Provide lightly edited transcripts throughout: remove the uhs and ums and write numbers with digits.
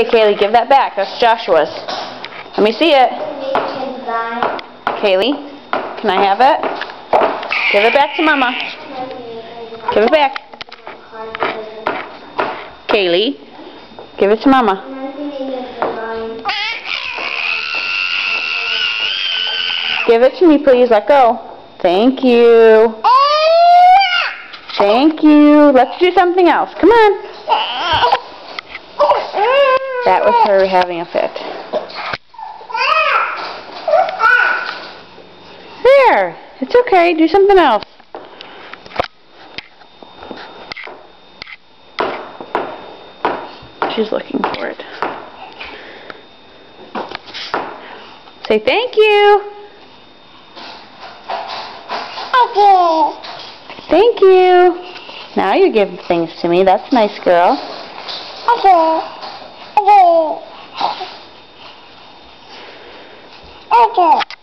Okay, Kaylee, give that back. That's Joshua's. Let me see it. Kaylee, can I have it? Give it back to Mama. Give it back. Kaylee, give it to Mama. Give it to me, please. Let go. Thank you. Thank you. Let's do something else. Come on. That was her having a fit. There. It's okay. Do something else. She's looking for it. Say thank you. Thank you. Now you give things to me. That's nice, girl.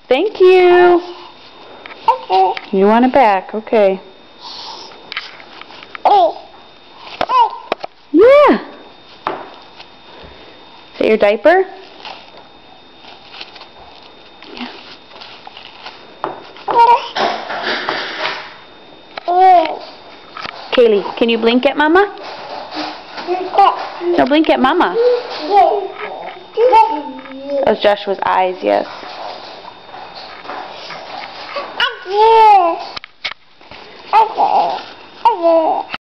Thank you. You want it back? Okay. Yeah. Is that your diaper? Yeah. Kaylee, can you blink at Mama? No, blink at Mama. That was Joshua's eyes, yes.